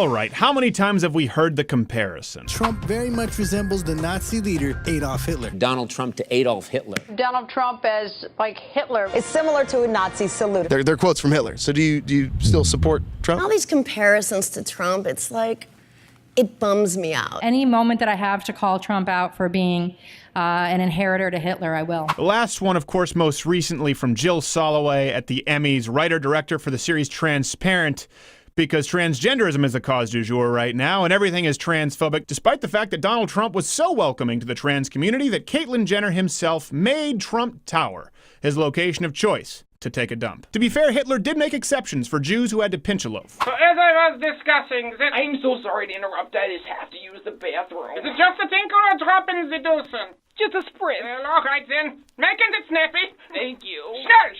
All right, how many times have we heard the comparison? Trump very much resembles the Nazi leader Adolf Hitler. Donald Trump to Adolf Hitler. Donald Trump as, like, Hitler. It's similar to a Nazi salute. They're quotes from Hitler. So do you still support Trump? All these comparisons to Trump, it's like, it bums me out. Any moment that I have to call Trump out for being an inheritor to Hitler, I will. The last one, of course, most recently from Jill Soloway at the Emmys, writer-director for the series Transparent, because transgenderism is the cause du jour right now, and everything is transphobic, despite the fact that Donald Trump was so welcoming to the trans community that Caitlyn Jenner himself made Trump Tower his location of choice to take a dump. To be fair, Hitler did make exceptions for Jews who had to pinch a loaf. So as I was discussing, then I'm so sorry to interrupt, I just have to use the bathroom. Is it just a tinkle or a drop in the doosan? Just a spritz. Well, all right then. Making it snappy. Thank you.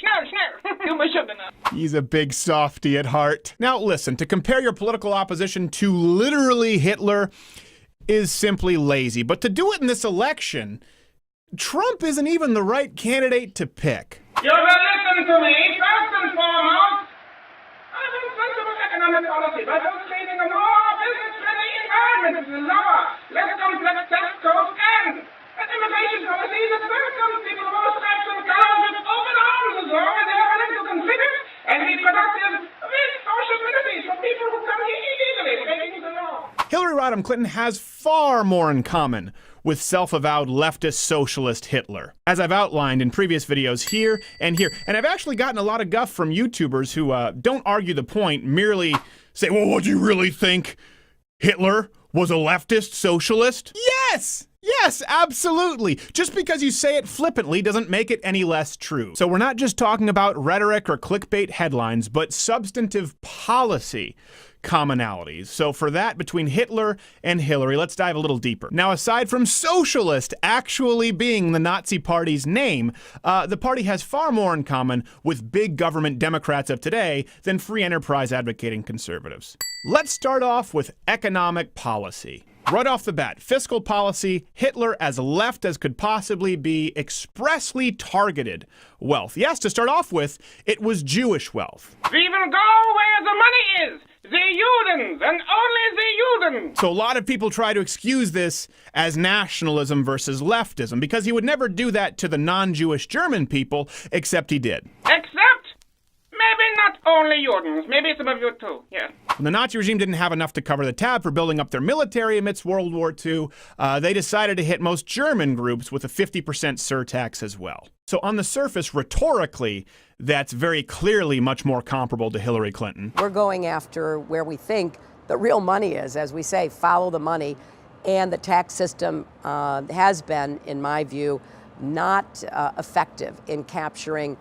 Schnurr. You must have enough. He's a big softy at heart. Now listen, to compare your political opposition to literally Hitler is simply lazy. But to do it in this election, Trump isn't even the right candidate to pick. You will listen to me. First and foremost, I have sensible economic policy by creating a more business-friendly environment in the law, less complex tax codes, and an immigration policy that welcomes people of all stripes and colors with open arms as long as they are willing to consider and be productive with social benefits for people who come here illegally, breaking the law. Hillary Rodham Clinton has far more in common with self-avowed leftist socialist Hitler, as I've outlined in previous videos here and here. And I've actually gotten a lot of guff from YouTubers who don't argue the point, merely say, well, what do you really think? Hitler was a leftist socialist? Yes! Yes, absolutely. Just because you say it flippantly doesn't make it any less true. So we're not just talking about rhetoric or clickbait headlines, but substantive policy commonalities. So for that, between Hitler and Hillary, let's dive a little deeper. Now, aside from socialist actually being the Nazi Party's name, the party has far more in common with big government Democrats of today than free enterprise advocating conservatives. Let's start off with economic policy. Right off the bat, fiscal policy, Hitler, as left as could possibly be, expressly targeted wealth. Yes, to start off with, it was Jewish wealth. We will go where the money is. The Judens, and only the Judens. So a lot of people try to excuse this as nationalism versus leftism, because he would never do that to the non-Jewish German people, except he did. Except, maybe not only Judens, maybe some of you too, yeah. When the Nazi regime didn't have enough to cover the tab for building up their military amidst World War II, they decided to hit most German groups with a 50% surtax as well. So on the surface, rhetorically, that's very clearly much more comparable to Hillary Clinton. We're going after where we think the real money is, as we say, follow the money. And the tax system has been, in my view, not effective in capturing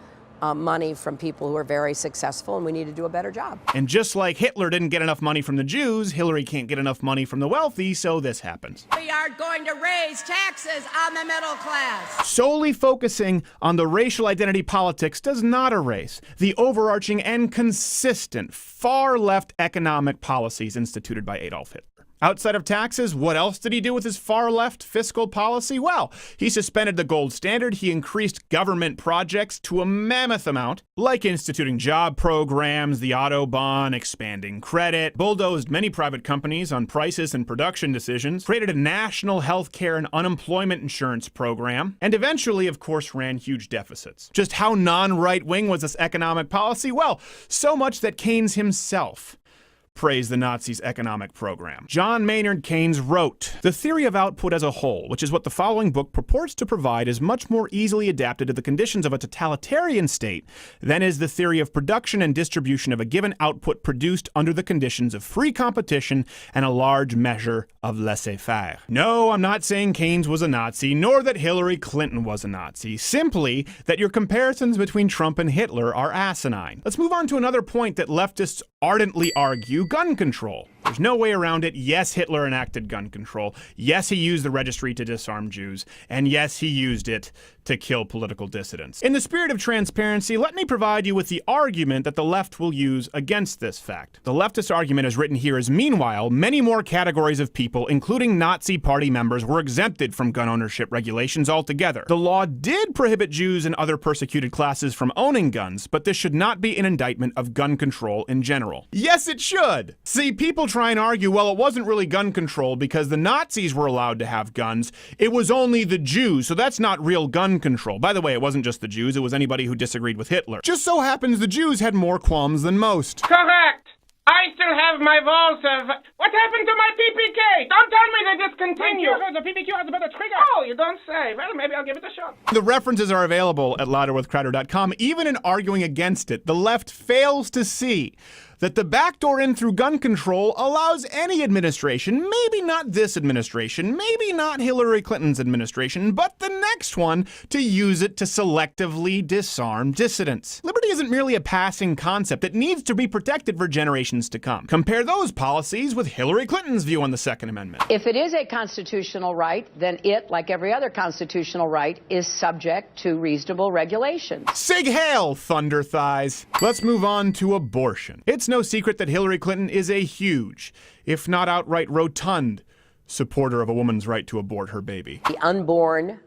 money from people who are very successful, and we need to do a better job. And just like Hitler didn't get enough money from the Jews, Hillary can't get enough money from the wealthy, so this happens. We are going to raise taxes on the middle class. Solely focusing on the racial identity politics does not erase the overarching and consistent far-left economic policies instituted by Adolf Hitler. Outside of taxes, what else did he do with his far-left fiscal policy? Well, he suspended the gold standard, he increased government projects to a mammoth amount, like instituting job programs, the Autobahn, expanding credit, bulldozed many private companies on prices and production decisions, created a national health care and unemployment insurance program, and eventually, of course, ran huge deficits. Just how non-right-wing was this economic policy? Well, so much that Keynes himself praised the Nazis' economic program. John Maynard Keynes wrote, "The theory of output as a whole, which is what the following book purports to provide, is much more easily adapted to the conditions of a totalitarian state than is the theory of production and distribution of a given output produced under the conditions of free competition and a large measure of laissez-faire." No, I'm not saying Keynes was a Nazi, nor that Hillary Clinton was a Nazi, simply that your comparisons between Trump and Hitler are asinine. Let's move on to another point that leftists ardently argue: gun control. There's no way around it. Yes, Hitler enacted gun control. Yes, he used the registry to disarm Jews. And yes, he used it to kill political dissidents. In the spirit of transparency, let me provide you with the argument that the left will use against this fact. The leftist argument as written here is, meanwhile, many more categories of people, including Nazi Party members, were exempted from gun ownership regulations altogether. The law did prohibit Jews and other persecuted classes from owning guns, but this should not be an indictment of gun control in general. Yes, it should. See, people try try and argue, well, it wasn't really gun control because the Nazis were allowed to have guns. It was only the Jews, so that's not real gun control. By the way, it wasn't just the Jews, it was anybody who disagreed with Hitler. Just so happens the Jews had more qualms than most. Correct. I still have my walls of... What happened to my PPK? Don't tell me they discontinued. The PPQ has a better trigger. Oh, you don't say. Well, maybe I'll give it a shot. The references are available at louderwithcrowder.com. Even in arguing against it, the left fails to see that the backdoor in through gun control allows any administration, maybe not this administration, maybe not Hillary Clinton's administration, but the next one, to use it to selectively disarm dissidents. Liberty isn't merely a passing concept. It needs to be protected for generations to come. Compare those policies with Hillary Clinton's view on the Second Amendment. If it is a constitutional right, then it, like every other constitutional right, is subject to reasonable regulation. Sig hail, thunder thighs. Let's move on to abortion. It's no secret that Hillary Clinton is a huge, if not outright rotund, supporter of a woman's right to abort her baby. The unborn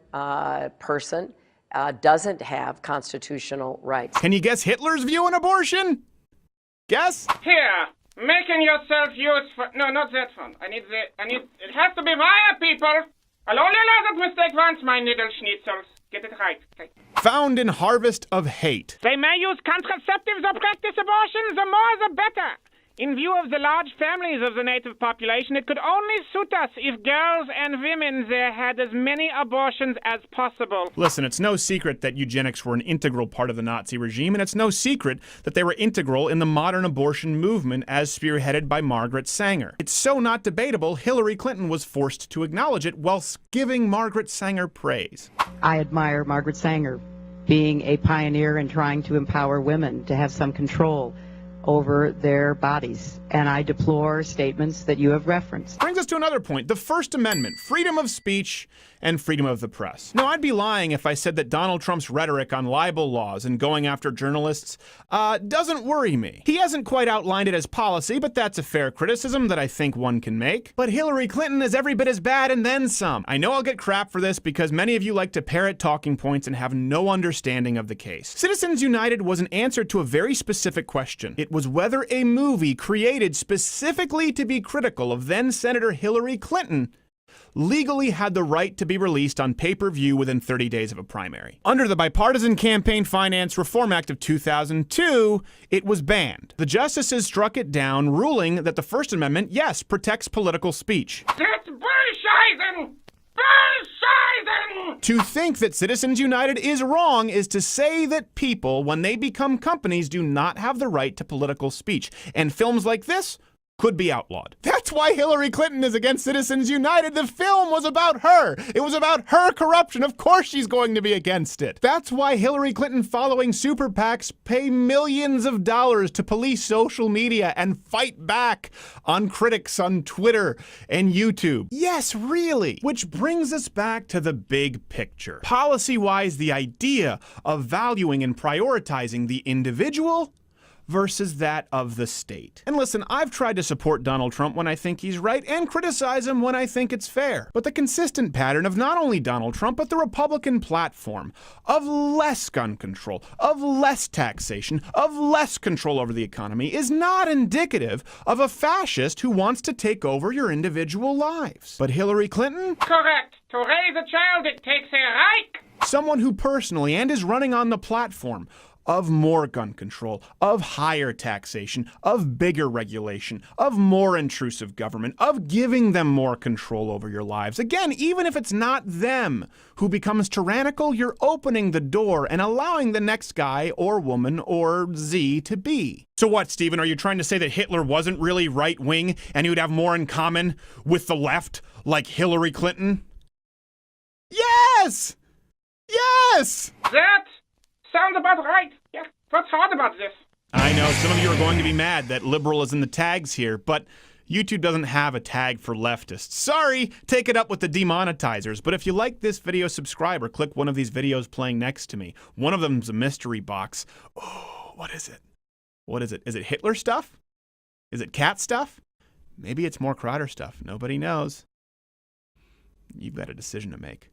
person doesn't have constitutional rights. Can you guess Hitler's view on abortion? Guess? Here, making yourself useful. No, not that one. It has to be via people. I'll only allow that mistake once, my needle schnitzels. Get it right. Okay. Found in Harvest of Hate. They may use contraceptives or practice abortion, the more the better. In view of the large families of the native population, it could only suit us if girls and women there had as many abortions as possible. Listen, it's no secret that eugenics were an integral part of the Nazi regime, and it's no secret that they were integral in the modern abortion movement as spearheaded by Margaret Sanger. It's so not debatable, Hillary Clinton was forced to acknowledge it whilst giving Margaret Sanger praise. I admire Margaret Sanger being a pioneer in trying to empower women to have some control over their bodies, and I deplore statements that you have referenced. Brings us to another point, the First Amendment, freedom of speech and freedom of the press. Now, I'd be lying if I said that Donald Trump's rhetoric on libel laws and going after journalists doesn't worry me. He hasn't quite outlined it as policy, but that's a fair criticism that I think one can make. But Hillary Clinton is every bit as bad and then some. I know I'll get crap for this because many of you like to parrot talking points and have no understanding of the case. Citizens United was an answer to a very specific question. It was whether a movie created specifically to be critical of then Senator Hillary Clinton legally had the right to be released on pay-per-view within 30 days of a primary. Under the Bipartisan Campaign Finance Reform Act of 2002, it was banned. The justices struck it down, ruling that the First Amendment, yes, protects political speech. That's bullshit! Bullshit! To think that Citizens United is wrong is to say that people, when they become companies, do not have the right to political speech. And films like this could be outlawed. That's why Hillary Clinton is against Citizens United. The film was about her. It was about her corruption. Of course she's going to be against it. That's why Hillary Clinton following super PACs pay millions of dollars to police social media and fight back on critics on Twitter and YouTube. Yes, really. Which brings us back to the big picture. Policy-wise, the idea of valuing and prioritizing the individual versus that of the state. And listen, I've tried to support Donald Trump when I think he's right and criticize him when I think it's fair. But the consistent pattern of not only Donald Trump, but the Republican platform of less gun control, of less taxation, of less control over the economy is not indicative of a fascist who wants to take over your individual lives. But Hillary Clinton? Correct. To raise a child, it takes a Reich. Someone who personally and is running on the platform of more gun control, of higher taxation, of bigger regulation, of more intrusive government, of giving them more control over your lives. Again, even if it's not them who becomes tyrannical, you're opening the door and allowing the next guy or woman or Z to be. So what, Stephen, are you trying to say that Hitler wasn't really right-wing and he would have more in common with the left, like Hillary Clinton? Yes! Yes! That sounds about right. Yeah, what's hard about this? I know some of you are going to be mad that liberal is in the tags here, but YouTube doesn't have a tag for leftists. Sorry, take it up with the demonetizers. But if you like this video, subscribe or click one of these videos playing next to me. One of them's a mystery box. Oh, what is it? What is it? Is it Hitler stuff? Is it cat stuff? Maybe it's more Crowder stuff. Nobody knows. You've got a decision to make.